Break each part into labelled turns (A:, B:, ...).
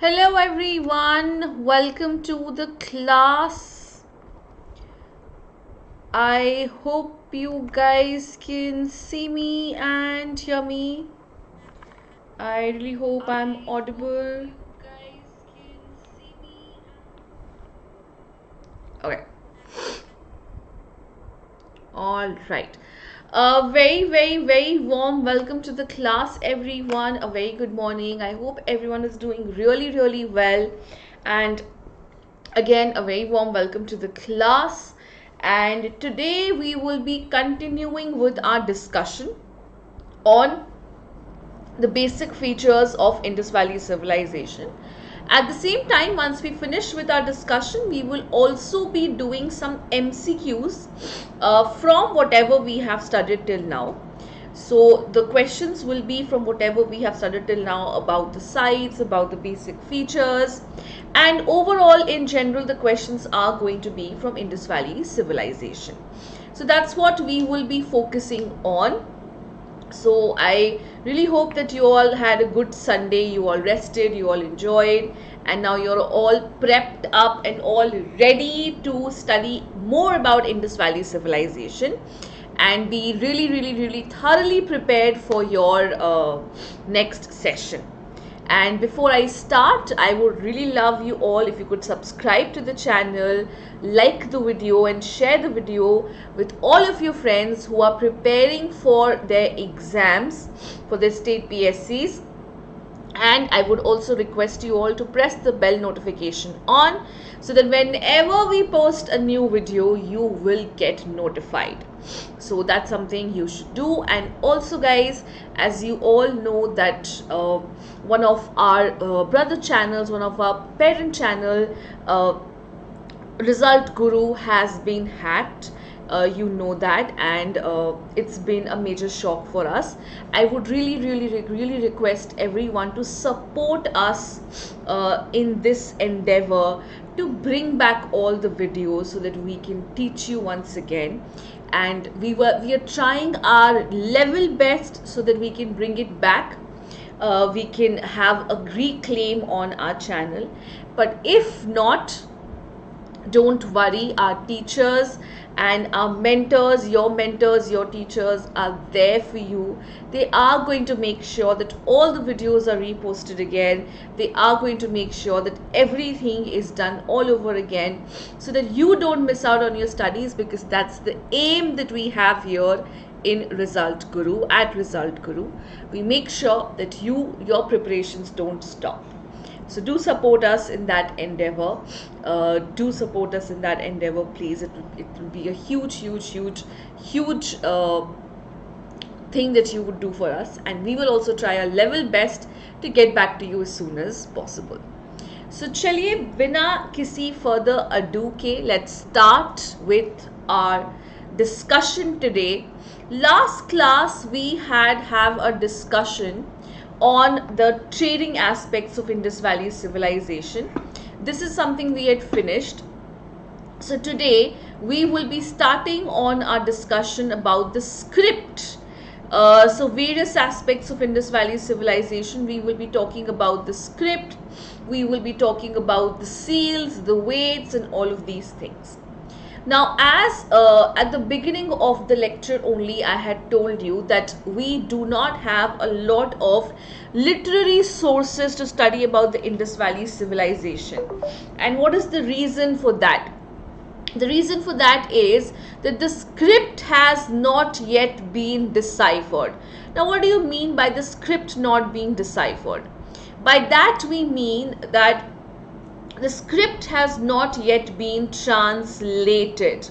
A: Hello everyone, welcome to the class. I hope you guys can see me and hear me. I really hope I'm audible. Okay. All right. A very warm welcome to the class, everyone. A very good morning. I hope everyone is doing really well. And again, a very warm welcome to the class. And today we will be continuing with our discussion on the basic features of Indus Valley civilization. At the same time, once we finish with our discussion, we will also be doing some MCQs from whatever we have studied till now. So the questions will be from whatever we have studied till now about the sites, about the basic features, and overall in general the questions are going to be from Indus Valley civilization. So that's what we will be focusing on. So I really hope that you all had a good Sunday, you all rested, you all enjoyed, and now you're all prepped up and all ready to study more about Indus Valley civilization and be really thoroughly prepared for your next session. And before I start, I would really love you all if you could subscribe to the channel, like the video and share the video with all of your friends who are preparing for their exams, for their state PSCs. And I would also request you all to press the bell notification on so that whenever we post a new video, you will get notified. So that's something you should do. And also guys, as you all know that one of our brother channels, one of our parent channel, Result Guru, has been hacked. You know that, and it's been a major shock for us. I would really request everyone to support us in this endeavor to bring back all the videos so that we can teach you once again. And we are trying our level best so that we can bring it back. We can have a reclaim on our channel, but if not, don't worry, our teachers and our mentors, your teachers are there for you. They are going to make sure that all the videos are reposted again. They are going to make sure that everything is done all over again so that you don't miss out on your studies, because that's the aim that we have here in Result Guru. At Result Guru, we make sure that your preparations don't stop. So do support us in that endeavor. Do support us in that endeavor, please. It will be a huge thing that you would do for us, and we will also try our level best to get back to you as soon as possible. So chaliye bina kisi further ado ke, let's start with our discussion today. Last class we have a discussion on the trading aspects of Indus Valley civilization. This is something we had finished. So today we will be starting on our discussion about the script. So various aspects of Indus Valley civilization. We will be talking about the script, we will be talking about the seals, the weights, and all of these things. Now, as at the beginning of the lecture only, I had told you that we do not have a lot of literary sources to study about the Indus Valley civilization. And what is the reason for that? The reason for that is that the script has not yet been deciphered. Now, what do you mean by the script not being deciphered? By that we mean that the script has not yet been translated.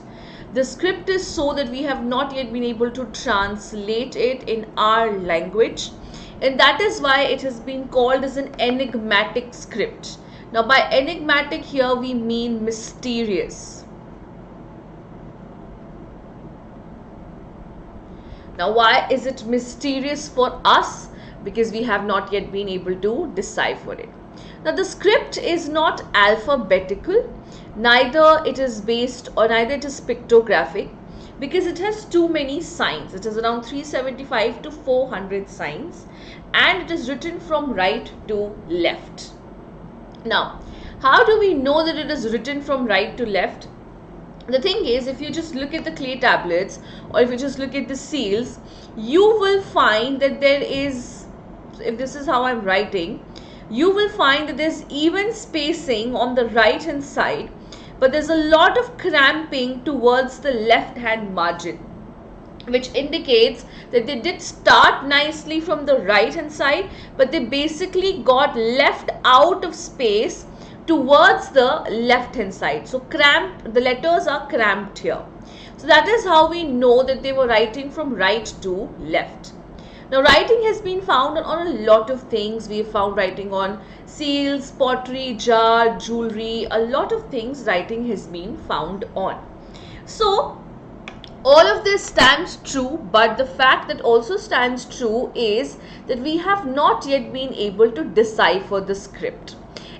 A: The script is so that we have not yet been able to translate it in our language, and that is why it has been called as an enigmatic script. Now by enigmatic here we mean mysterious. Now why is it mysterious for us? Because we have not yet been able to decipher it. Now the script is not alphabetical, neither it is based or neither it is pictographic, because it has too many signs. It is around 375 to 400 signs, and it is written from right to left. Now, how do we know that it is written from right to left? The thing is, if you just look at the clay tablets, or if you just look at the seals, you will find that there is, if this is how I'm writing, you will find that there's even spacing on the right hand side, but there's a lot of cramping towards the left hand margin, which indicates that they did start nicely from the right hand side, but they basically got left out of space towards the left hand side. So cramped, the letters are cramped here. So that is how we know that they were writing from right to left. Now, writing has been found on a lot of things. We have found writing on seals, pottery, jar, jewelry, a lot of things writing has been found on. So all of this stands true, but the fact that also stands true is that we have not yet been able to decipher the script,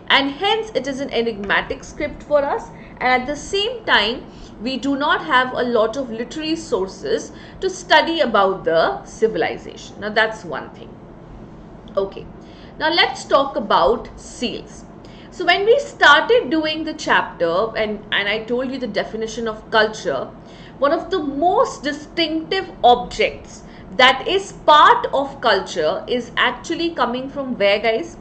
A: and hence it is an enigmatic script for us, and at the same time we do not have a lot of literary sources to study about the civilization. Now that's one thing. Okay, now let's talk about seals. So when we started doing the chapter, and I told you the definition of culture, one of the most distinctive objects that is part of culture is actually coming from where, guys?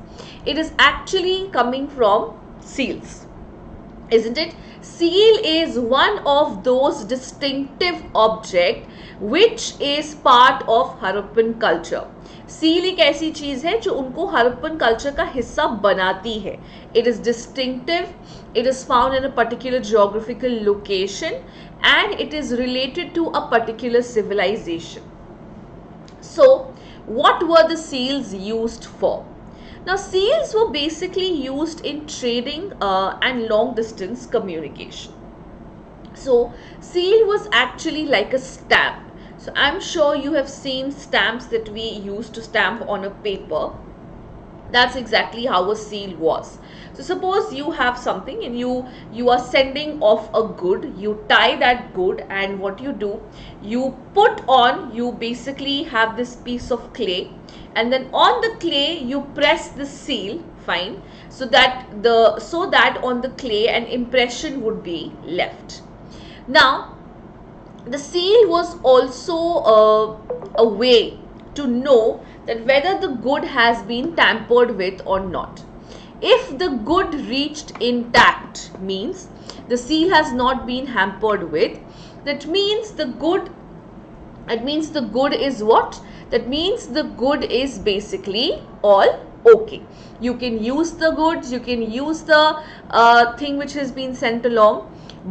A: It is actually coming from seals, isn't it? Seal is one of those distinctive objects which is part of Harappan culture. Seal एक ऐसी चीज है जो उनको Harappan culture का हिस्सा बनाती है. It is distinctive, it is found in a particular geographical location, and it is related to a particular civilization. So, what were the seals used for? Now, seals were basically used in trading and long distance communication. So, seal was actually like a stamp. So, I'm sure you have seen stamps that we used to stamp on a paper. That's exactly how a seal was. So suppose you have something and you are sending off a good, you tie that good, and what you do, you put on, you basically have this piece of clay, and then on the clay you press the seal, fine, so that on the clay an impression would be left. Now the seal was also a way to know that whether the good has been tampered with or not. If the good reached intact, means the seal has not been hampered with, that means the good is what? That means the good is basically all okay. You can use the goods, you can use the thing which has been sent along,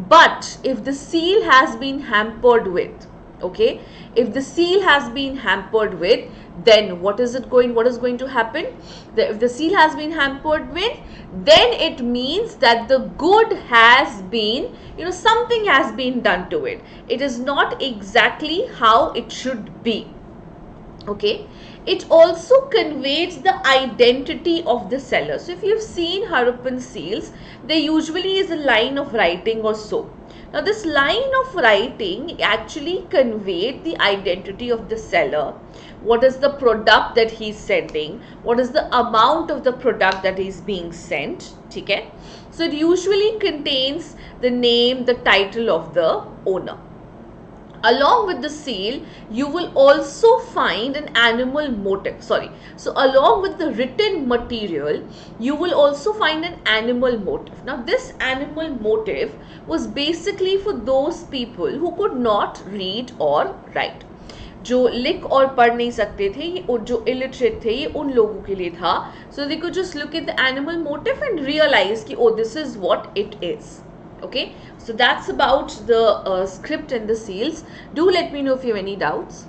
A: but if the seal has been hampered with, okay, if the seal has been hampered with, then what is going to happen? If the seal has been hampered with, then it means that the good has been, something has been done to it. It is not exactly how it should be. Okay, it also conveys the identity of the seller. So if you've seen Harappan seals, there usually is a line of writing or so. Now this line of writing actually conveyed the identity of the seller. What is the product that he's sending? What is the amount of the product that is being sent? Okay? So it usually contains the name, the title of the owner. Along with the seal, you will also find an animal motif. So along with the written material, you will also find an animal motif. Now this animal motif was basically for those people who could not read or write. जो लिख और पढ़ नहीं सकते थे, ये जो illiterate थे, ये उन लोगों के लिए था. So they could just look at the animal motif and realize कि oh, this is what it is. Okay, so that's about the script and the seals. Do let me know if you have any doubts.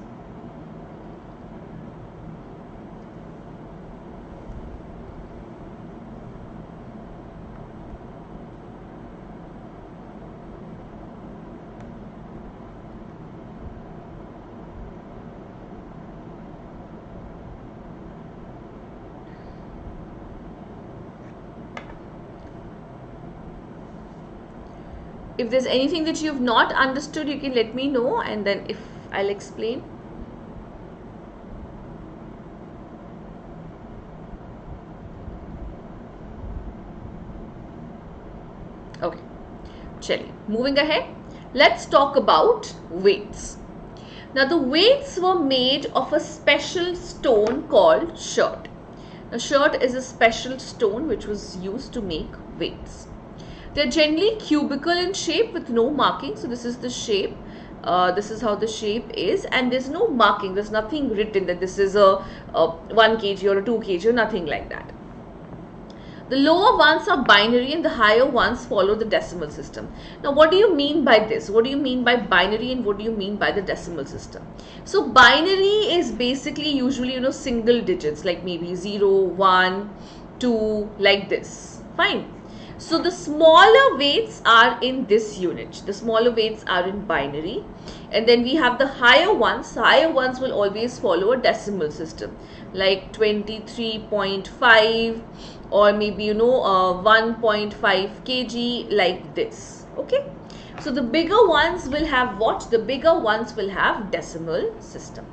A: If there's anything that you've not understood, you can let me know, and then if I'll explain. Chaliye, moving ahead, let's talk about weights. Now the weights were made of a special stone called shirt. Now shirt is a special stone which was used to make weights. They are generally cubical in shape with no marking. So this is the shape. This is how the shape is, and there's no marking. There's nothing written that this is a 1 kg or a 2 kg or nothing like that. The lower ones are binary and the higher ones follow the decimal system. Now what do you mean by this? What do you mean by binary and what do you mean by the decimal system? So binary is basically usually single digits, like maybe 0, 1, 2, like this. Fine. So the smaller weights are in this unit. The smaller weights are in binary. And then we have the higher ones. The higher ones will always follow a decimal system, like 23.5 or maybe 1.5 kg, like this. Okay. So the bigger ones will have what? The bigger ones will have decimal system.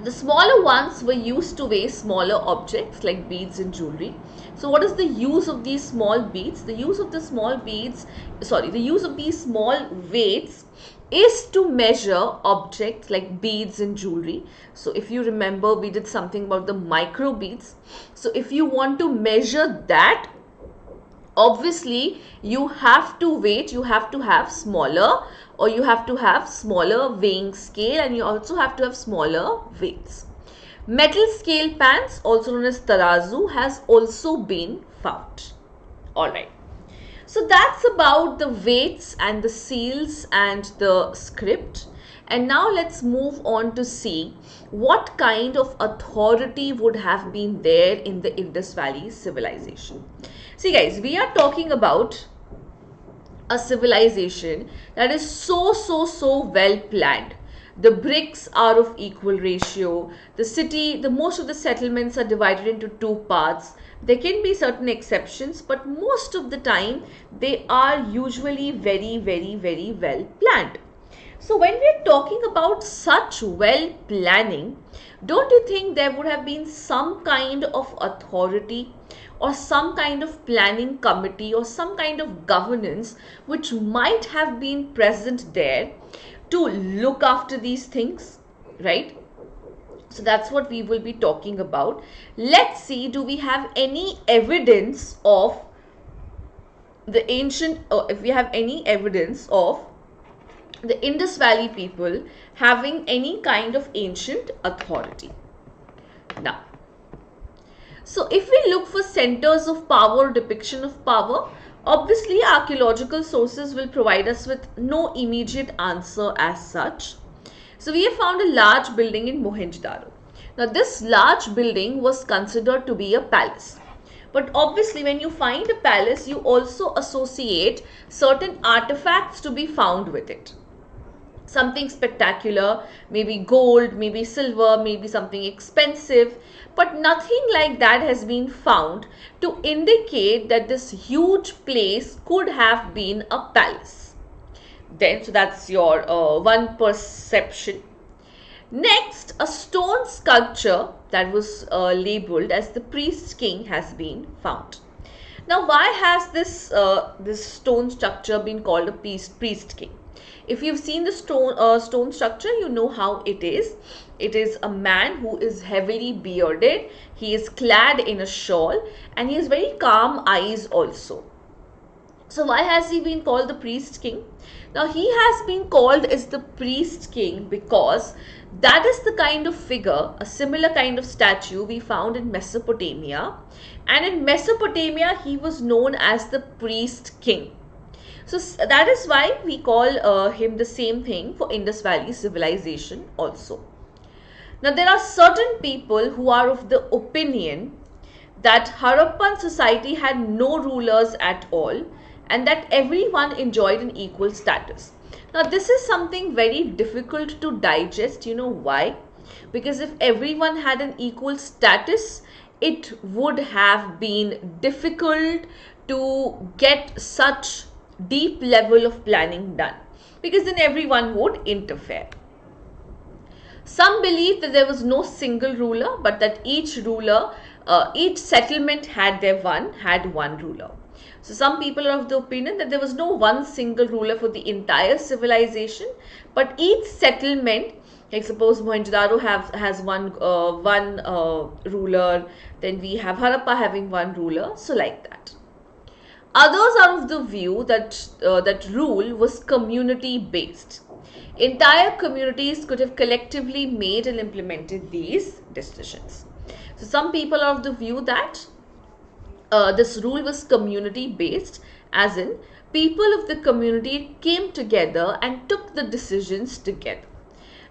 A: The smaller ones were used to weigh smaller objects like beads and jewelry. So what is the use of these small beads? The use of the small beads, the use of these small weights is to measure objects like beads and jewelry. So if you remember, we did something about the micro beads. So if you want to measure that, obviously you have to weight, you have to have smaller, or you have to have smaller weighing scale, and you also have to have smaller weights. Metal scale pans, also known as tarazu, has also been found. Alright. So that's about the weights and the seals and the script. And now let's move on to see what kind of authority would have been there in the Indus Valley civilization. See guys, we are talking about a civilization that is so well planned. The bricks are of equal ratio. Most of the settlements are divided into 2 parts. There can be certain exceptions, but most of the time they are usually very well planned. So when we are talking about such well planning, don't you think there would have been some kind of authority or some kind of planning committee or some kind of governance which might have been present there to look after these things, right? So that's what we will be talking about. Let's see, do we have any evidence of the ancient, or if we have any evidence of the Indus Valley people having any kind of ancient authority. Now, so if we look for centers of power, depiction of power, obviously archaeological sources will provide us with no immediate answer as such. So we have found a large building in Mohenjo-daro. Now this large building was considered to be a palace. But obviously when you find a palace, you also associate certain artifacts to be found with it. Something spectacular, maybe gold, maybe silver, maybe something expensive, but nothing like that has been found to indicate that this huge place could have been a palace. Then, so that's your one perception. Next, a stone sculpture that was labeled as the priest king has been found. Now, why has this stone structure been called a priest king? If you've seen the stone structure, you know how it is. It is a man who is heavily bearded. He is clad in a shawl and he has very calm eyes also. So why has he been called the priest king? Now he has been called as the priest king because that is the kind of figure, a similar kind of statue we found in Mesopotamia. And in Mesopotamia, he was known as the priest king. So that is why we call him the same thing for Indus Valley civilization also. Now there are certain people who are of the opinion that Harappan society had no rulers at all and that everyone enjoyed an equal status. Now this is something very difficult to digest. You know why? Because if everyone had an equal status, it would have been difficult to get such deep level of planning done, because then everyone would interfere. Some believe that there was no single ruler, but that each settlement had one ruler. So some people are of the opinion that there was no one single ruler for the entire civilization, but each settlement, like suppose Mohenjo-daro has one ruler, then we have Harappa having one ruler, so like that. Others are of the view that that rule was community based. Entire communities could have collectively made and implemented these decisions. So some people are of the view that this rule was community based, as in people of the community came together and took the decisions together.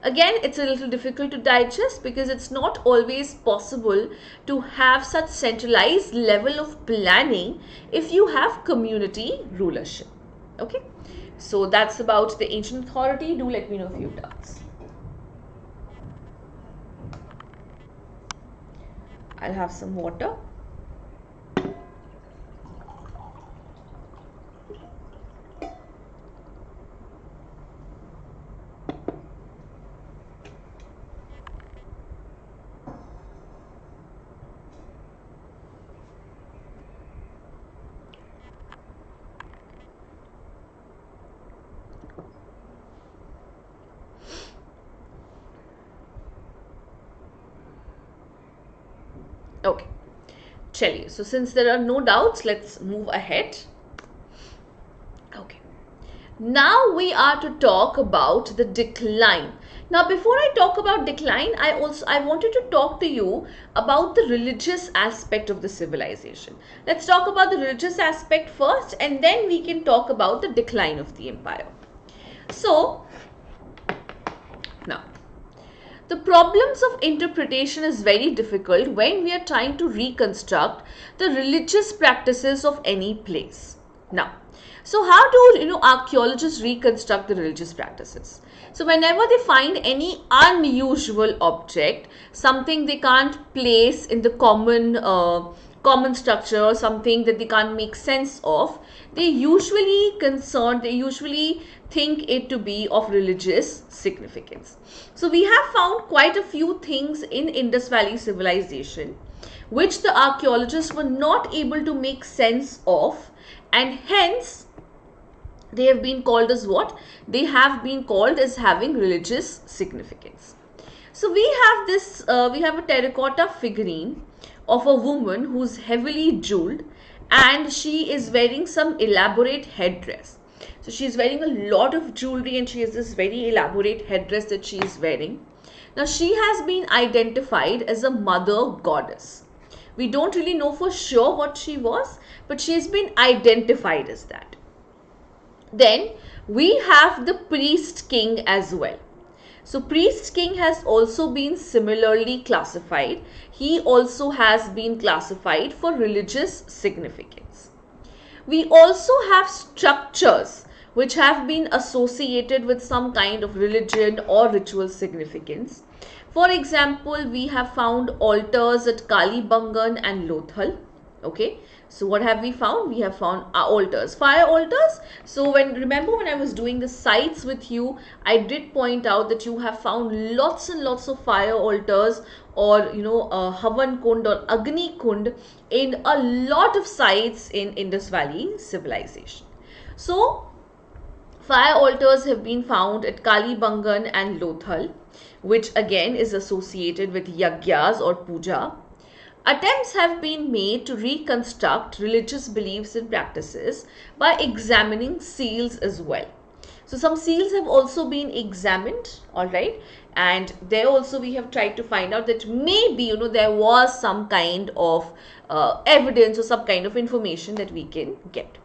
A: Again, it's a little difficult to digest because it's not always possible to have such centralized level of planning if you have community rulership. Okay, so that's about the ancient authority. Do let me know if you have doubts. I'll have some water. Okay, chaliye. So since there are no doubts, let's move ahead. Okay. Now we are to talk about the decline. Now before I talk about decline, I wanted to talk to you about the religious aspect of the civilization. Let's talk about the religious aspect first, and then we can talk about the decline of the empire. So now, the problems of interpretation is very difficult when we are trying to reconstruct the religious practices of any place. Now, so how do archaeologists reconstruct the religious practices? So whenever they find any unusual object, something they can't place in the common structure, or something that they can't make sense of, they usually think it to be of religious significance. So we have found quite a few things in Indus Valley civilization which the archaeologists were not able to make sense of, and hence they have been called as what? They have been called as having religious significance. So we have this, we have a terracotta figurine of a woman who's heavily jeweled, and she is wearing some elaborate headdress. So she is wearing a lot of jewelry, and she has this very elaborate headdress that she is wearing. Now she has been identified as a mother goddess. We don't really know for sure what she was, but she has been identified as that. Then we have the priest king as well. So priest king has also been similarly classified. He also has been classified for religious significance. We also have structures which have been associated with some kind of religion or ritual significance. For example, we have found altars at Kalibangan and Lothal. Okay, so what have we found? We have found altars, fire altars. So remember when I was doing the sites with you, I did point out that you have found lots and lots of fire altars, or Havan Kund or Agni Kund in a lot of sites in Indus Valley civilization. So fire altars have been found at Kalibangan and Lothal, which again is associated with yagyas or puja. Attempts have been made to reconstruct religious beliefs and practices by examining seals as well. So some seals have also been examined, all right, and there also we have tried to find out that maybe there was some kind of evidence or some kind of information that we can get.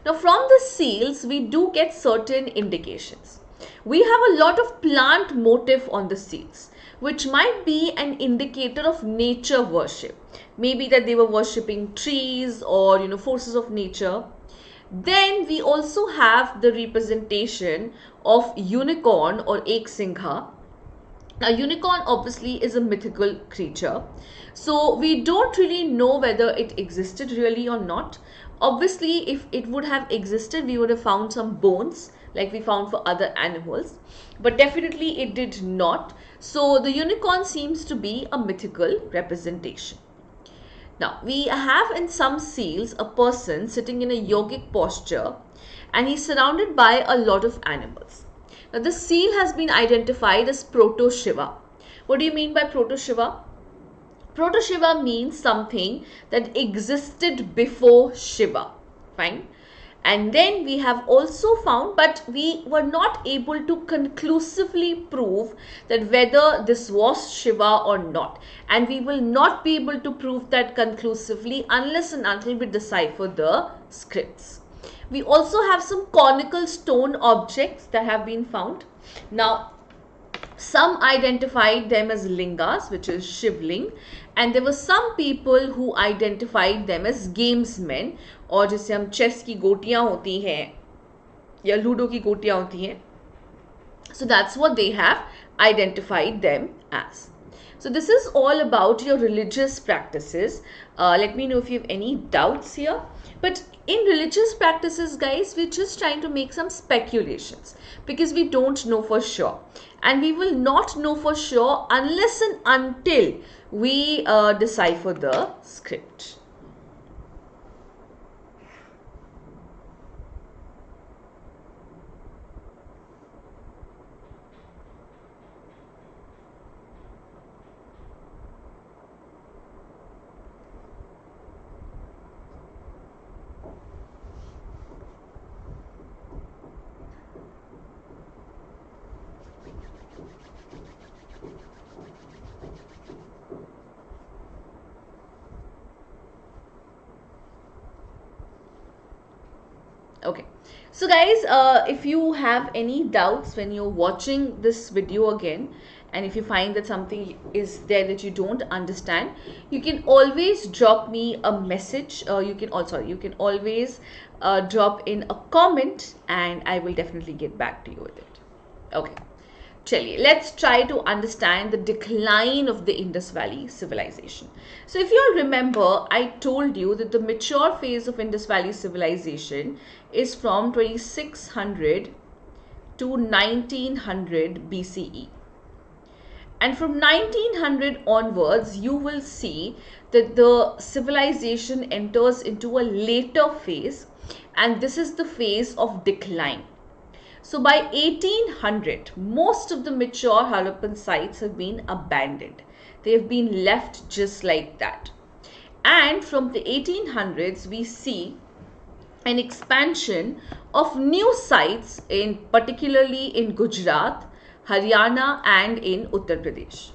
A: Now from the seals we do get certain indications. We have a lot of plant motif on the seals, which might be an indicator of nature worship. Maybe that they were worshipping trees or forces of nature. Then we also have the representation of unicorn or NICKEY SINHA. Now unicorn obviously is a mythical creature, so we don't really know whether it existed really or not. Obviously if it would have existed, we would have found some bones like we found for other animals, but definitely it did not. So the unicorn seems to be a mythical representation. Now, we have in some seals a person sitting in a yogic posture and he's surrounded by a lot of animals. Now, the seal has been identified as Proto-Shiva. What do you mean by Proto-Shiva? Proto-Shiva means something that existed before Shiva. Fine. And then we have also found, but we were not able to conclusively prove that whether this was Shiva or not. And we will not be able to prove that conclusively unless and until we decipher the scripts. We also have some conical stone objects that have been found. Now, some identified them as lingas, which is Shivling, and there were some people who identified them as gamesmen, और जिसे हम chess की गोटियां होती हैं या ludo की गोटियां होती हैं. So that's what they have identified them as. So this is all about your religious practices. Let me know if you have any doubts here. But in religious practices, guys, we're just trying to make some speculations because we don't know for sure. And we will not know for sure unless and until we decipher the script. Okay, so guys, if you have any doubts when you're watching this video again, and if you find that something is there that you don't understand, you can always drop me a message. You can always drop in a comment, and I will definitely get back to you with it. Okay. Chaliye, let's try to understand the decline of the Indus Valley civilization. So if you remember, I told you that the mature phase of Indus Valley civilization is from 2600 to 1900 BCE. And from 1900 onwards, you will see that the civilization enters into a later phase, and this is the phase of decline. So by 1800, most of the mature Harappan sites have been abandoned. They have been left just like that. And from the 1800s, we see an expansion of new sites, particularly in Gujarat, Haryana, and in Uttar Pradesh.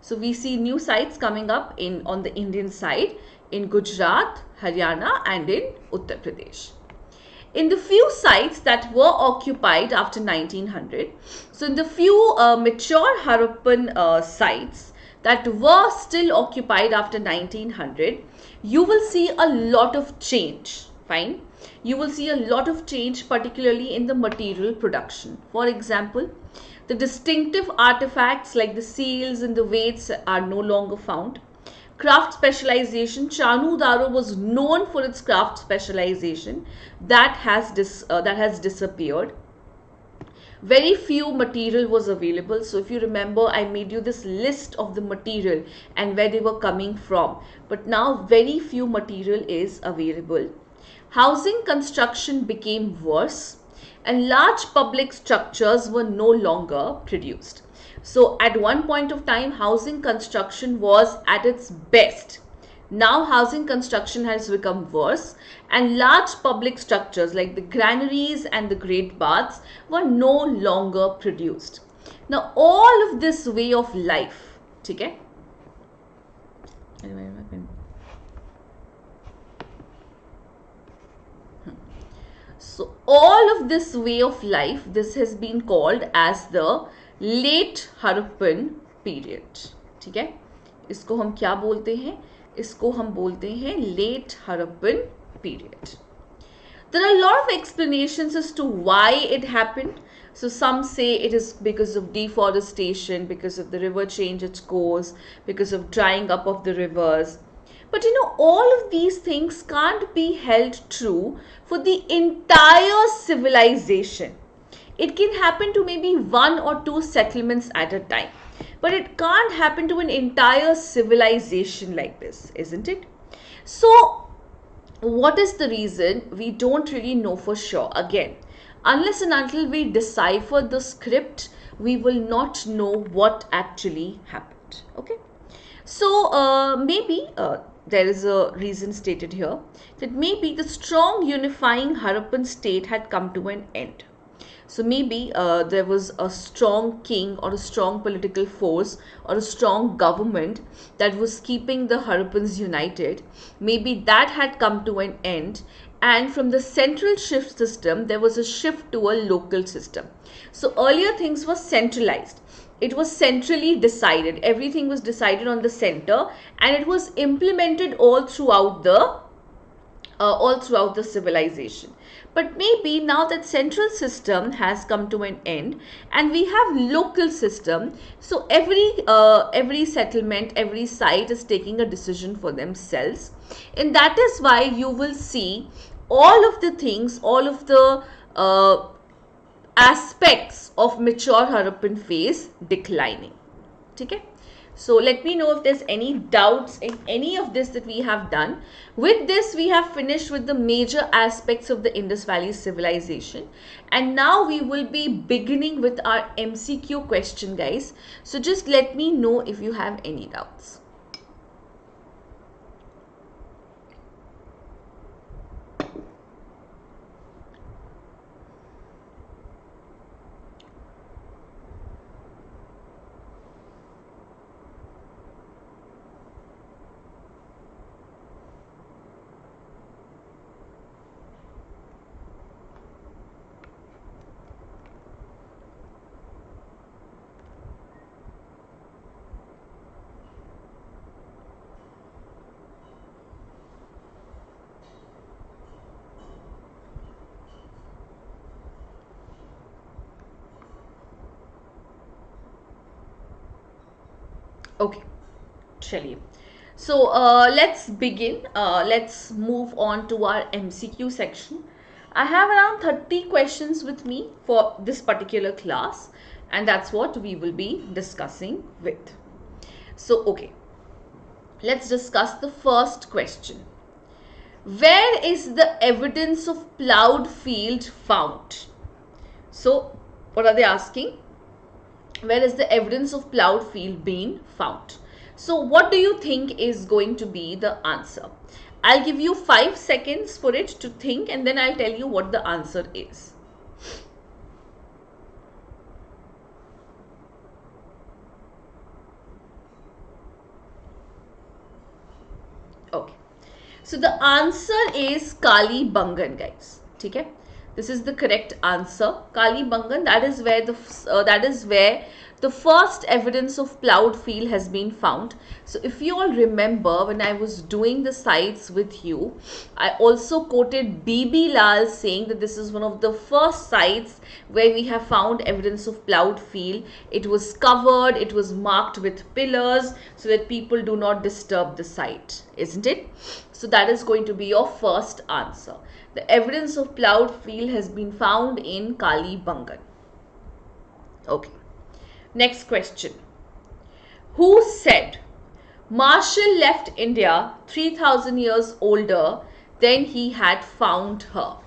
A: So we see new sites coming up on the Indian side in Gujarat, Haryana, and in Uttar Pradesh. In the few sites that were occupied after 1900, so in the few mature Harappan sites that were still occupied after 1900, you will see a lot of change. Fine. You will see a lot of change, particularly in the material production. For example, the distinctive artifacts like the seals and the weights are no longer found. Craft specialization, Chanu Daro was known for its craft specialization. That has disappeared. Very few material was available. So if you remember, I made you this list of the material and where they were coming from. But now very few material is available. Housing construction became worse, and large public structures were no longer produced. So at one point of time, housing construction was at its best. Now housing construction has become worse, and large public structures like the granaries and the great baths were no longer produced. Now all of this way of life, okay? So all of this way of life, this has been called as the late Harappan period. ठीक है, इसको हम क्या बोलते हैं? इसको हम बोलते हैं late Harappan period. There are a lot of explanations as to why it happened. So some say it is because of deforestation, because of the river change its course, because of drying up of the rivers. But you know, all of these things can't be held true for the entire civilization. it can happen to maybe one or two settlements at a time. But it can't happen to an entire civilization like this, isn't it? So, what is the reason? We don't really know for sure. Again, unless and until we decipher the script, we will not know what actually happened. Okay. So, maybe there is a reason stated here that maybe the strong unifying Harappan state had come to an end. So maybe there was a strong king or a strong political force or a strong government that was keeping the Harappans united. Maybe that had come to an end, and from the central shift system there was a shift to a local system. So earlier things were centralized. It was centrally decided. Everything was decided on the center, and it was implemented all throughout the civilization. But maybe now that central system has come to an end and we have local system, so every settlement, every site is taking a decision for themselves, and that is why you will see all of the things, all of the aspects of mature Harappan phase declining. Okay? So let me know if there's any doubts in any of this that we have done. With this, we have finished with the major aspects of the Indus Valley civilization. And now we will be beginning with our MCQ question, guys. So just let me know if you have any doubts. Okay, chaliye. So let's begin. Let's move on to our MCQ section. I have around 30 questions with me for this particular class, and that's what we will be discussing with. So, okay, let's discuss the first question. Where is the evidence of plowed field found? So, what are they asking? Where is the evidence of plowed field being found? So what do you think is going to be the answer? I'll give you 5 seconds for it to think, and then I'll tell you what the answer is. Okay. So the answer is Kali Bangan, guys. Okay? This is the correct answer. Kali Bangan, that is where the first evidence of plowed field has been found. So if you all remember, when I was doing the sites with you, I also quoted B.B. Lal saying that this is one of the first sites where we have found evidence of plowed field. It was covered, it was marked with pillars so that people do not disturb the site, isn't it? So that is going to be your first answer. The evidence of plowed field has been found in Kali Bangan. Okay. Next question. Who said Marshall left India 3000 years older than he had found her?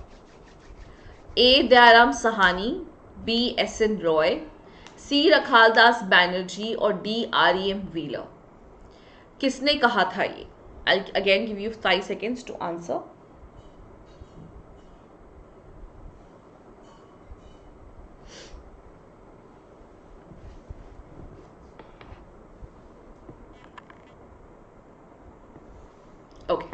A: A. Dayaram Sahani, B. S.N. Roy, C. Rakhaldas Banerjee, or D. R.E.M. Wheeler? किसने कहा था ये? I'll again give you 5 seconds to answer. Okay,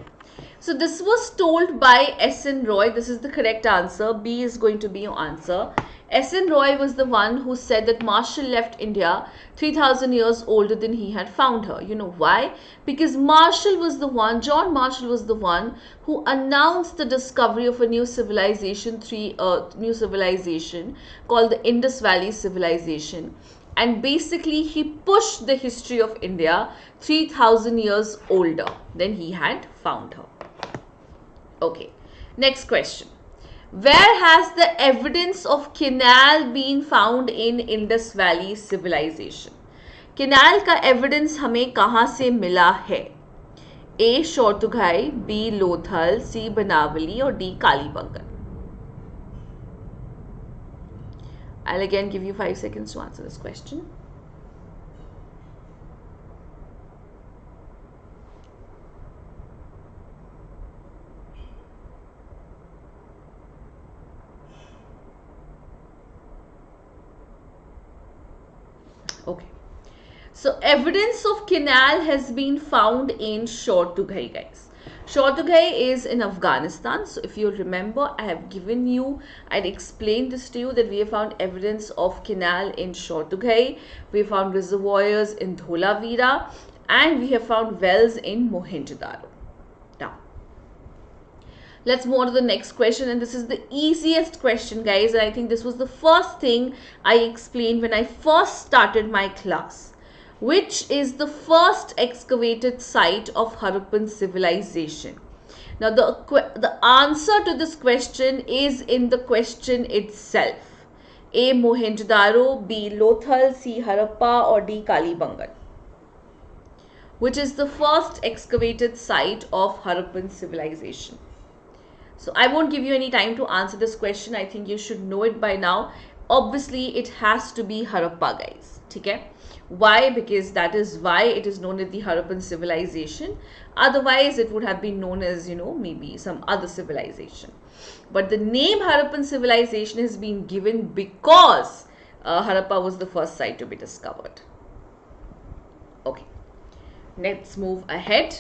A: so this was told by S.N. Roy. This is the correct answer. B is going to be your answer. S.N. Roy was the one who said that Marshall left India 3000 years older than he had found her. You know why? Because Marshall was the one, John Marshall was the one who announced the discovery of a new civilization called the Indus Valley civilization. And basically he pushed the history of India 3000 years older than he had found her. Okay, next question. Where has the evidence of canal been found in Indus Valley civilization? Canal का evidence हमें कहाँ से मिला है? A. शोरतुगाई, B. Lothal, C. बनावली और D. Kalibangan. I'll again give you 5 seconds to answer this question. Okay. So evidence of canal has been found in Shortughai, guys. Shortughai is in Afghanistan. So if you remember, I have given you, I'd explained this to you that we have found evidence of canal in Shortughai. We have found reservoirs in Dholavira and we have found wells in Mohenjo-daro. Now, let's move on to the next question, and this is the easiest question, guys. And I think this was the first thing I explained when I first started my class. Which is the first excavated site of Harappan civilization? Now, the answer to this question is in the question itself. A. Mohenjo-daro, B. Lothal, C. Harappa or D. Kalibangan. Which is the first excavated site of Harappan civilization? So I won't give you any time to answer this question. I think you should know it by now. Obviously, it has to be Harappa, guys. Okay? Why? Because that is why it is known as the Harappan civilization. Otherwise, it would have been known as, maybe some other civilization. But the name Harappan civilization has been given because Harappa was the first site to be discovered. Okay, let's move ahead.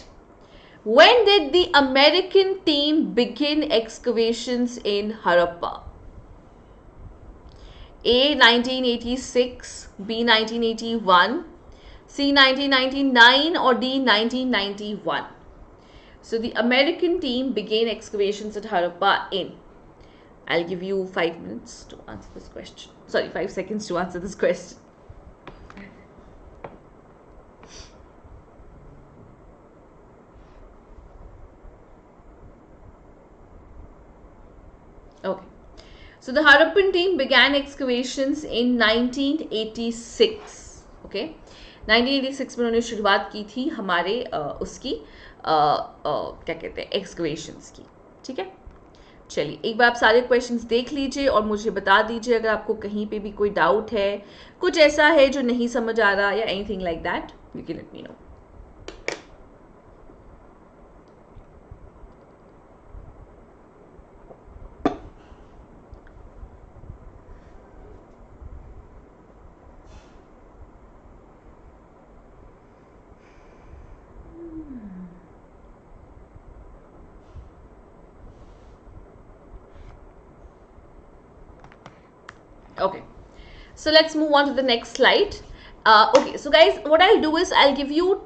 A: When did the American team begin excavations in Harappa? A. 1986, B. 1981, C. 1999 or D. 1991. So the American team began excavations at Harappa in. I'll give you 5 minutes to answer this question. Sorry, 5 seconds to answer this question. Okay. So the Harappan team began excavations in 1986. Okay, 1986 में उन्होंने शुरुआत की थी हमारे उसकी क्या कहते हैं excavations की. ठीक है, चलिए एक बार आप सारे क्वेश्चंस देख लीजिए और मुझे बता दीजिए अगर आपको कहीं पे भी कोई डाउट है, कुछ ऐसा है जो नहीं समझ आ रहा या anything like that, you can let me know. Okay, so let's move on to the next slide. Okay, so guys, what I'll do is I'll give you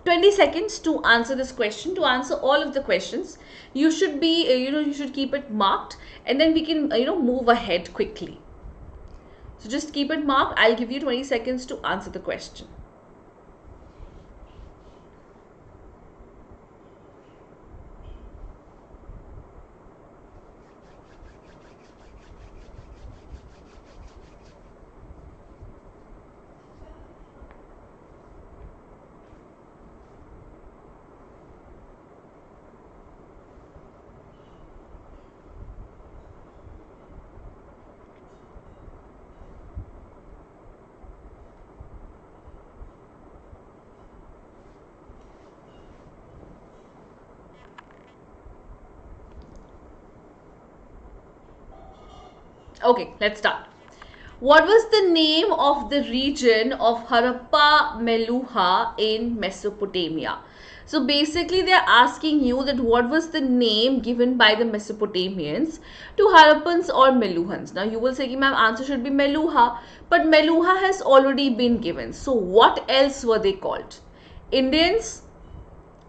A: 20 seconds to answer this question. To answer all of the questions, you should be, you should keep it marked, and then we can, move ahead quickly. So just keep it marked. I'll give you 20 seconds to answer the question. Okay, let's start. What was the name of the region of Harappa Meluha in Mesopotamia? So basically they are asking you that what was the name given by the Mesopotamians to Harappans or Meluhans. Now you will say, ma'am, answer should be Meluha, but Meluha has already been given. So what else were they called? Indians,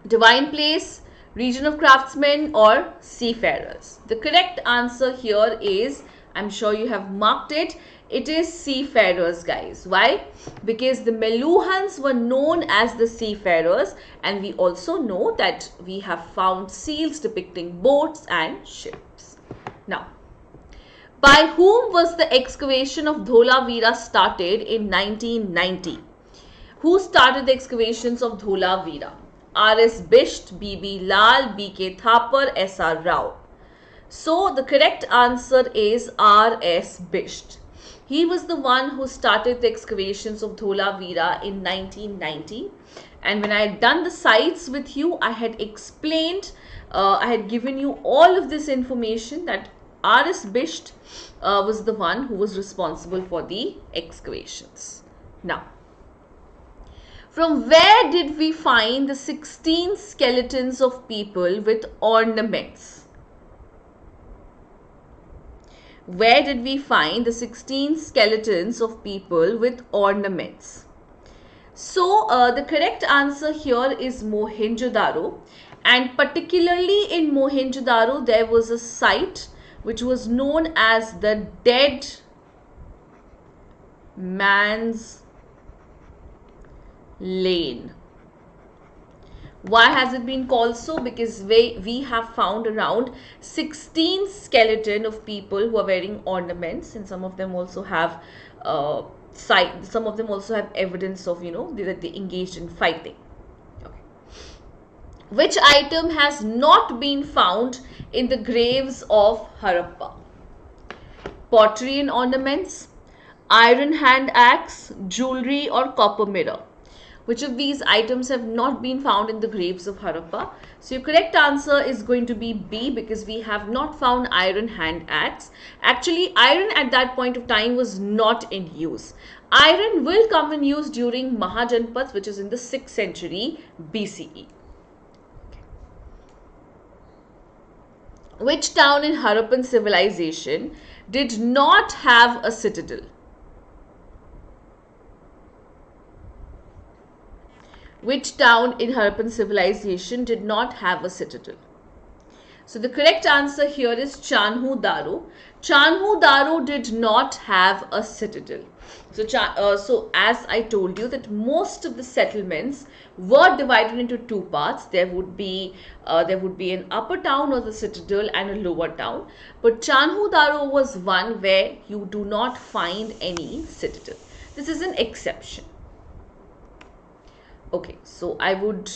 A: divine place, region of craftsmen or seafarers? The correct answer here is, I'm sure you have marked it, it is seafarers, guys. Why? Because the Meluhans were known as the seafarers, and we also know that we have found seals depicting boats and ships. Now, by whom was the excavation of Dholavira started in 1990? Who started the excavations of Dholavira? R.S. Bisht, B.B. Lal, B.K. Thapar, S.R. Rao. So the correct answer is R.S. Bisht. He was the one who started the excavations of Dholavira in 1990. And when I had done the sites with you, I had explained, I had given you all of this information that R.S. Bisht was the one who was responsible for the excavations. Now, from where did we find the 16 skeletons of people with ornaments? Where did we find the 16 skeletons of people with ornaments? So, the correct answer here is Mohenjo-daro, and particularly in Mohenjo-daro, there was a site which was known as the Dead Man's Lane. Why has it been called so? Because we have found around 16 skeleton of people who are wearing ornaments, and some of them also have some of them also have evidence of, that they engaged in fighting. Okay. Which item has not been found in the graves of Harappa? Pottery and ornaments, iron hand axe, jewelry, or copper mirror. Which of these items have not been found in the graves of Harappa? So your correct answer is going to be B, because we have not found iron hand axe. Actually, iron at that point of time was not in use. Iron will come in use during Mahajanpath, which is in the 6th century BCE. Which town in Harappan civilization did not have a citadel? Which town in Harappan civilization did not have a citadel? So the correct answer here is Chanhu-Daro. Chanhu-Daro did not have a citadel. So as I told you, that most of the settlements were divided into two parts. There would be an upper town or the citadel and a lower town. But Chanhu-Daro was one where you do not find any citadel. This is an exception. Okay, so I would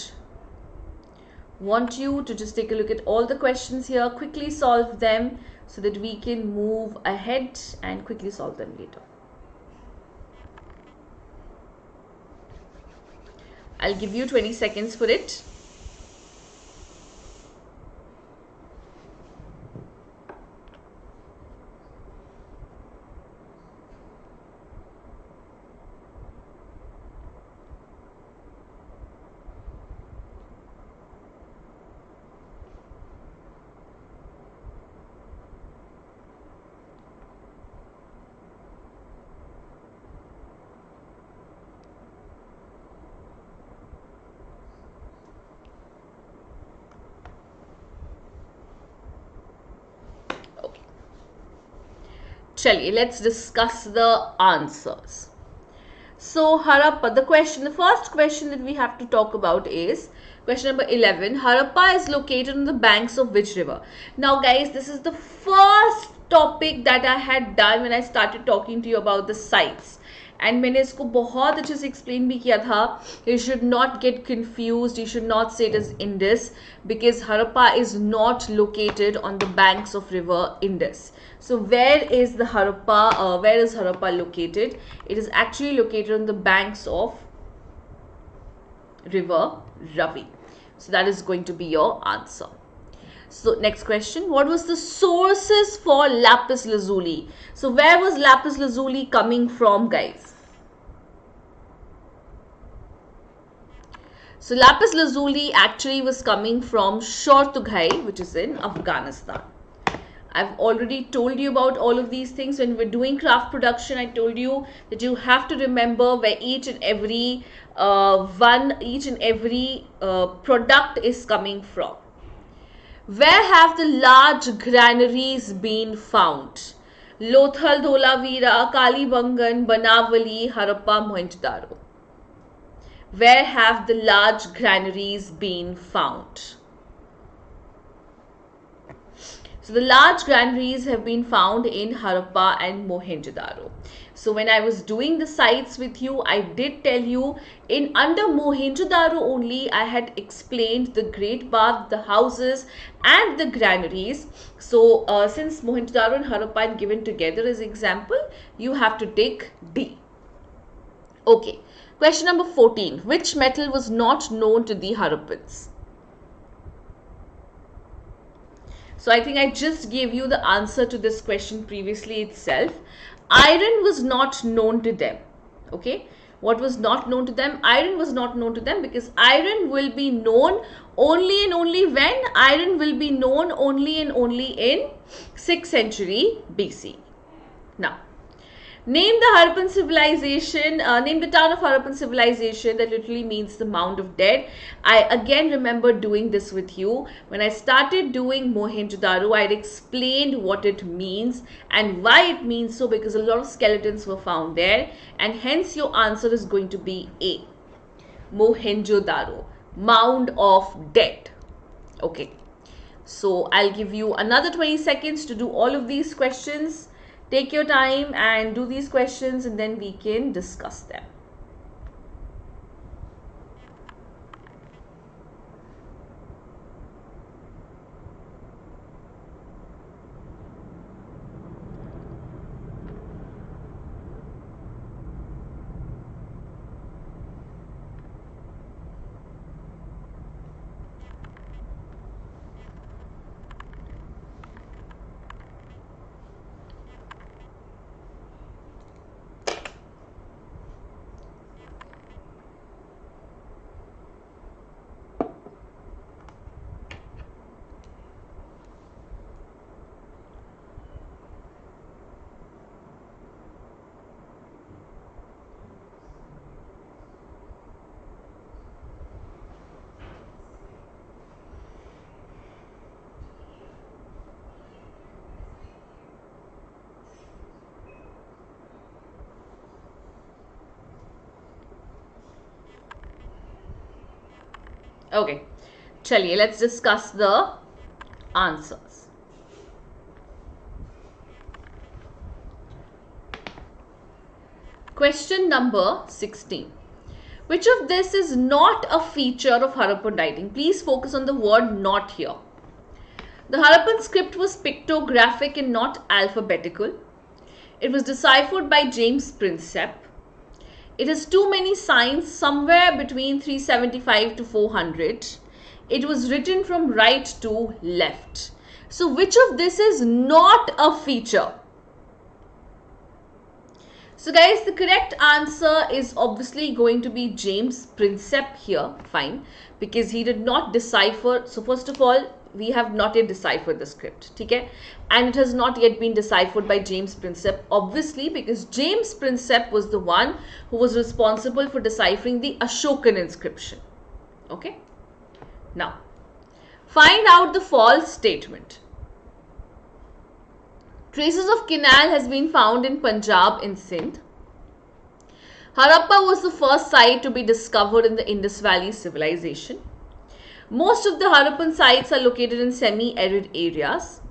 A: want you to just take a look at all the questions here, quickly solve them so that we can move ahead and quickly solve them later. I'll give you 20 seconds for it. Chaliye, let's discuss the answers. So Harappa, the first question that we have to talk about is question number 11. Harappa is located on the banks of which river? Now guys, this is the first topic that I had done when I started talking to you about the sites. And मैंने इसको बहुत अच्छे से explain भी किया था. You should not get confused. You should not say it as Indus, because Harappa is not located on the banks of river Indus. So where is the Harappa? Where is Harappa located? It is actually located on the banks of river Ravi. So that is going to be your answer. So next question, what was the sources for lapis lazuli? So where was lapis lazuli coming from, guys? So lapis lazuli actually was coming from Shortughai, which is in Afghanistan. I've already told you about all of these things. When we're doing craft production, I told you that you have to remember where each and every product is coming from. Where have the large granaries been found? Lothal, Dholavira, Kalibangan, Banavali, Harappa, Mohenjo-daro. Where have the large granaries been found? So the large granaries have been found in Harappa and Mohenjo-daro. So when I was doing the sites with you, I did tell you in under Mohenjo-daro only I had explained the Great Bath, the houses and the granaries. So since Mohenjo-daro and Harappa are given together as example, you have to take D. Okay, question number 14. Which metal was not known to the Harappans? So I think I just gave you the answer to this question previously itself. Iron was not known to them. Okay. What was not known to them? Iron was not known to them because iron will be known only and only when? Iron will be known only and only in 6th century BC. Now, name the Harappan civilization, name the town of Harappan civilization. That literally means the mound of dead. I again remember doing this with you. When I started doing Mohenjo-daro, I had explained what it means and why it means so, because a lot of skeletons were found there, and hence your answer is going to be A. Mohenjo-daro, mound of dead. Okay. So I'll give you another 20 seconds to do all of these questions. Take your time and do these questions and then we can discuss them. Okay, chaliye, let's discuss the answers. Question number 16. Which of this is not a feature of Harappan writing? Please focus on the word not here. The Harappan script was pictographic and not alphabetical. It was deciphered by James Prinsep. It has too many signs, somewhere between 375 to 400. It was written from right to left. So which of this is not a feature? So guys, the correct answer is obviously going to be James Prinsep here. Fine. Because he did not decipher. So first of all, we have not yet deciphered the script. Okay? And it has not yet been deciphered by James Prinsep. Obviously, because James Prinsep was the one who was responsible for deciphering the Ashokan inscription. Okay? Now, find out the false statement. Traces of canal has been found in Punjab and Sindh. Harappa was the first site to be discovered in the Indus Valley civilization. Most of the Harappan sites are located in semi-arid areas.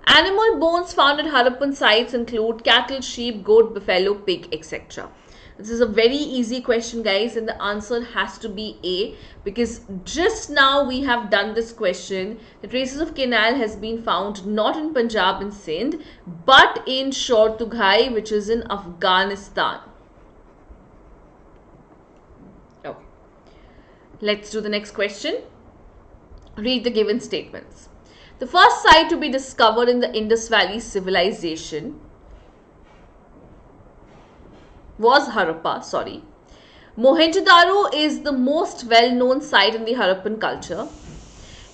A: Animal bones found at Harappan sites include cattle, sheep, goat, buffalo, pig, etc. This is a very easy question, guys, and the answer has to be A, because just now we have done this question. The traces of canal has been found not in Punjab and Sindh, but in Shor Tughai, which is in Afghanistan. Okay. Let's do the next question. Read the given statements. The first site to be discovered in the Indus Valley civilization was Harappa, sorry. Mohenjo-daro is the most well-known site in the Harappan culture.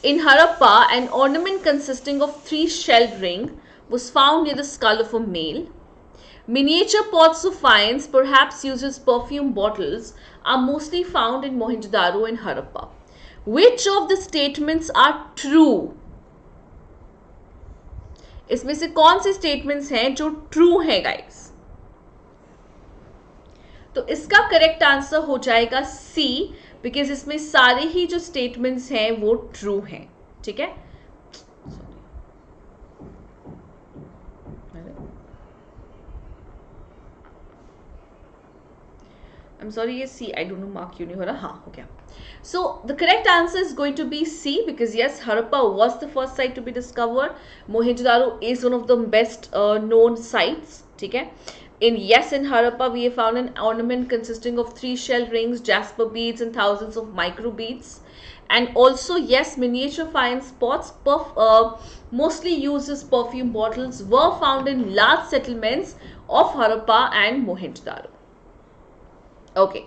A: In Harappa, an ornament consisting of 3 shelled ring was found near the skull of a male. Miniature pots of faience, perhaps used as perfume bottles, are mostly found in Mohenjo-daro and Harappa. Which of the statements are true? इसमें से कौन से statements हैं जो true हैं guys? तो इसका correct answer हो जाएगा सी, बिकॉज इसमें सारे ही जो स्टेटमेंट्स हैं वो ट्रू हैं. ठीक है, I'm sorry, ये C, I don't know, mark क्यों नहीं हो रहा, हाँ हो गया. So the correct answer is going to be C, because yes, Harappa was the first site to be discovered. Mohenjo-daro is one of the best known sites. ठीक है. In Harappa we have found an ornament consisting of 3 shell rings, jasper beads, and thousands of micro beads. And also, yes, miniature fine spots, mostly used as perfume bottles, were found in large settlements of Harappa and Mohenjo-daro. Okay.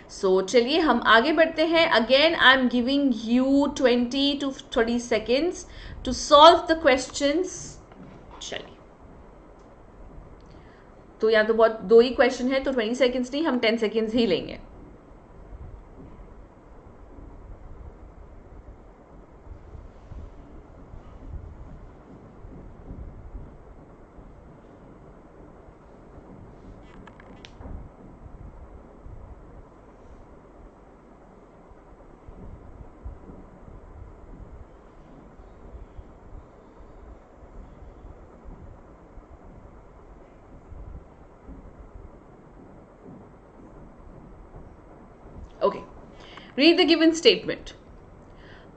A: So चलिए हम आगे बढ़ते हैं. Again I am giving you 20 to 30 seconds to solve the questions. चलिए, तो यहाँ तो बहुत 2 ही क्वेश्चन है, तो 20 seconds नहीं, हम 10 seconds ही लेंगे. Okay, read the given statement.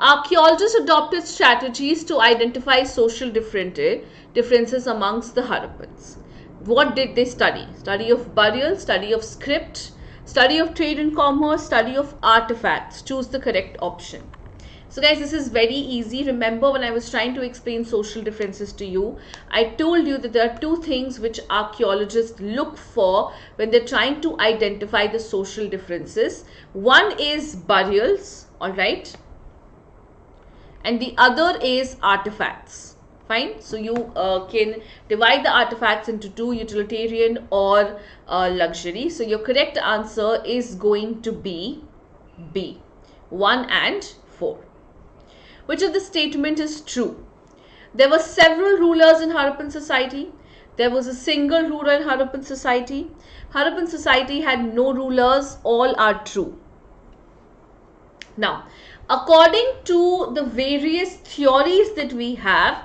A: Archaeologists adopted strategies to identify social differences amongst the Harappans. What did they study? Study of burial, study of script, study of trade and commerce, study of artifacts. Choose the correct option. So guys, this is very easy. Remember, when I was trying to explain social differences to you, I told you that there are 2 things which archaeologists look for when they're trying to identify the social differences. One is burials, all right, and the other is artifacts. Fine. So you can divide the artifacts into 2, utilitarian or luxury. So your correct answer is going to be B, 1 and 4. Which of the statement is true? There were several rulers in Harappan society. There was a single ruler in Harappan society. Harappan society had no rulers. All are true. Now, according to the various theories that we have,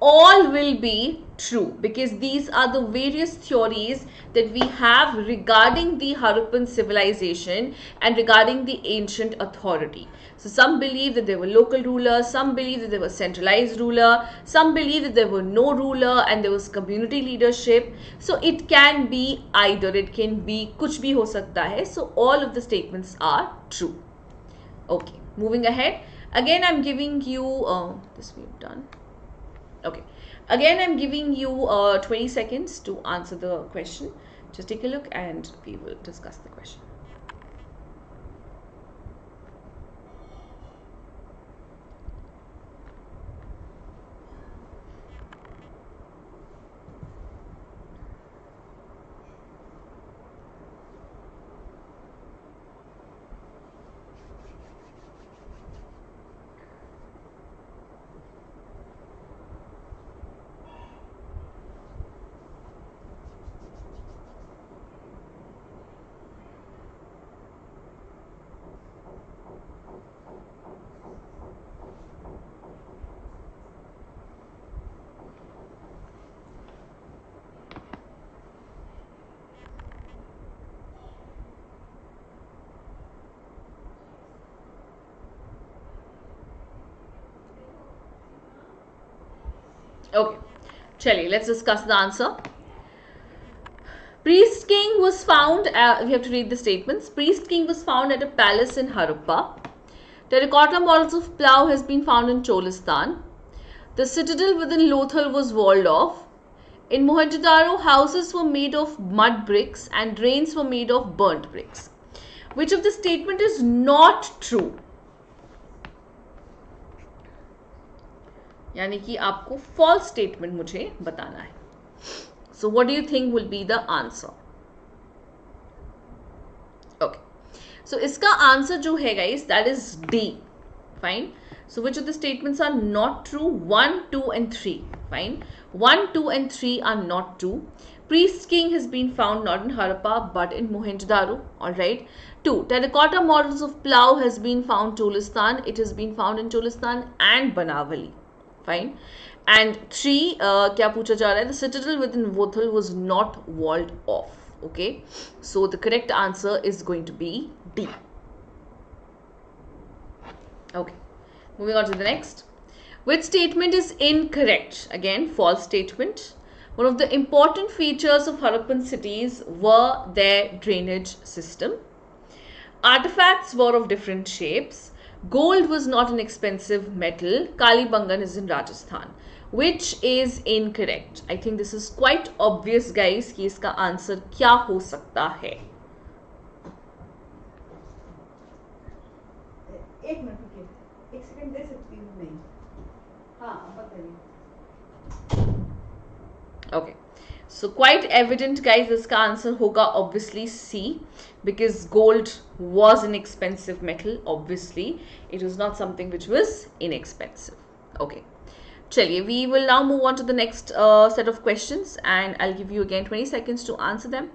A: all will be true, because these are the various theories that we have regarding the Harappan civilization and regarding the ancient authority. So some believe that there were local rulers, some believe that there was centralized ruler, some believe that there were no ruler and there was community leadership. So it can be either, it can be kuch bhi ho sakta hai. So all of the statements are true. Okay, moving ahead. Again, I'm giving you, this we've done. Okay, again I'm giving you 20 seconds to answer the question. Just take a look and we will discuss the question. Okay, chaliye, let's discuss the answer. Priest King was found, we have to read the statements. Priest King was found at a palace in Harappa. Terracotta models of plough has been found in Cholistan. The citadel within Lothal was walled off. In Mohenjo-daro, houses were made of mud bricks and drains were made of burnt bricks. Which of the statement is not true? यानी कि आपको false statement मुझे बताना है. So what do you think will be the answer? Okay. So इसका answer जो है guys, that is D. Fine. So which of the statements are not true? 1, 2 and 3. Fine. 1, 2 and 3 are not true. Priest King has been found not in Harappa but in Mohenjo-daro. Alright. 2. Terracotta models of plough has been found Cholistan. It has been found in Cholistan and Banavali. Fine. And 3, क्या पूछा जा रहा है? The citadel within Lothal was not walled off. Okay, so the correct answer is going to be D. Okay, moving on to the next. Which statement is incorrect? Again, false statement. One of the important features of Harappan cities were their drainage system. Artifacts were of different shapes. Gold was not an expensive metal. Kalibangan is in Rajasthan. Which is incorrect? I think this is quite obvious, guys, कि इसका answer क्या हो सकता है.
B: एक minute रुकिए, एक second दे सकती हूँ नहीं. हाँ बताइए.
A: Okay, so quite evident, guys, इसका आंसर होगा obviously C, because gold was an expensive metal. Obviously it was not something which was inexpensive. Okay, chaliye, we will now move on to the next set of questions, and I'll give you again 20 seconds to answer them.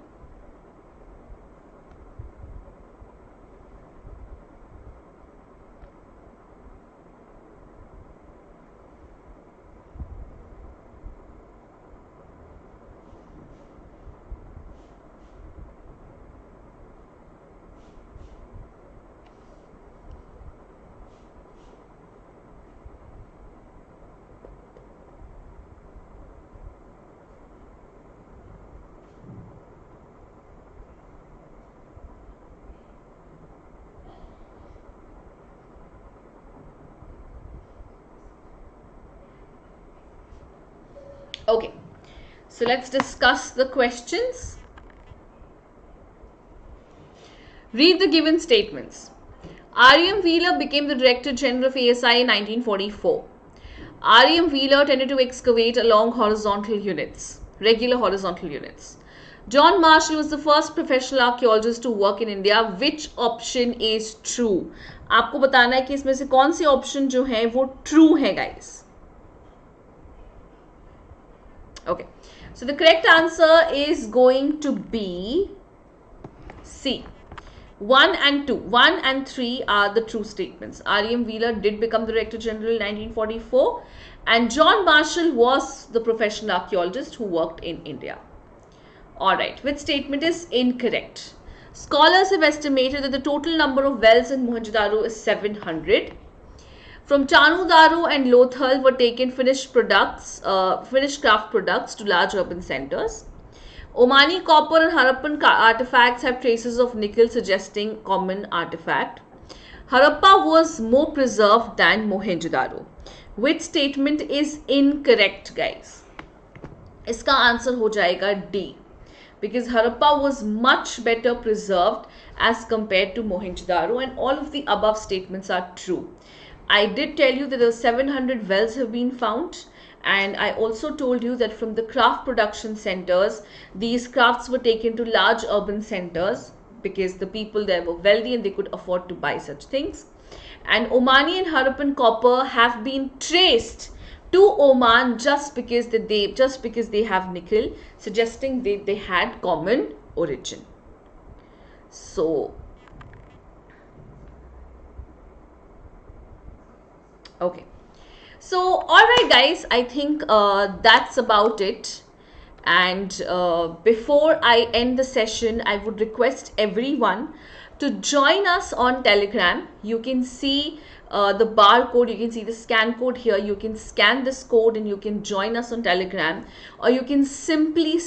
A: Okay, so let's discuss the questions. Read the given statements. R.M. Wheeler became the Director General of ASI in 1944. R.M. Wheeler tended to excavate along horizontal units, regular horizontal units. John Marshall was the first professional archaeologist to work in India. Which option is true? आपको बताना है कि इसमें से कौन C option जो है वो true है, guys. Okay, so the correct answer is going to be C. 1 and 2. 1 and 3 are the true statements. R.M. Wheeler did become the Director General in 1944, and John Marshall was the professional archaeologist who worked in India. Alright, which statement is incorrect? Scholars have estimated that the total number of wells in Mohenjo-daro is 700. From Chanu-Daro and Lothal were taken finished craft products to large urban centers. Omani copper and Harappan artifacts have traces of nickel, suggesting common artifact. Harappa was more preserved than Mohenjo-daro. Which statement is incorrect, guys? इसका answer हो जाएगा D, because Harappa was much better preserved as compared to Mohenjo-daro, and all of the above statements are true. I did tell you that the 700 wells have been found, and I also told you that from the craft production centers, these crafts were taken to large urban centers because the people there were wealthy and they could afford to buy such things. And Omani and Harappan copper have been traced to Oman just because they have nickel, suggesting they had common origin. So okay, so alright guys, I think that's about it. And before I end the session, I would request everyone to join us on Telegram. You can see the barcode, you can see the scan code here. You can scan this code and you can join us on Telegram, or you can simply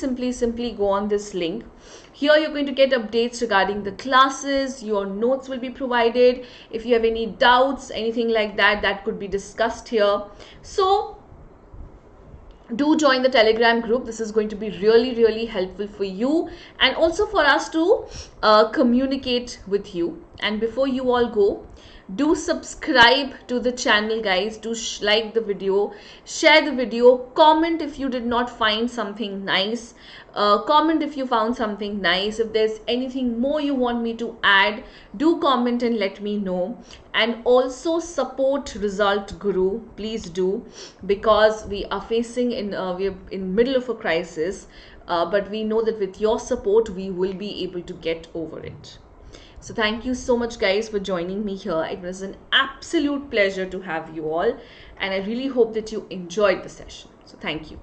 A: go on this link. Here you're going to get updates regarding the classes, your notes will be provided. If you have any doubts, anything like that, that could be discussed here. So do join the Telegram group. This is going to be really helpful for you and also for us to communicate with you. And before you all go, do subscribe to the channel, guys. Do like the video, share the video, comment if you did not find something nice, comment if you found something nice. If there's anything more you want me to add, do comment and let me know. And also support Result Guru, please do, because we are facing we're in middle of a crisis, but we know that with your support we will be able to get over it. So thank you so much guys for joining me here. It was an absolute pleasure to have you all, and I really hope that you enjoyed the session. So thank you.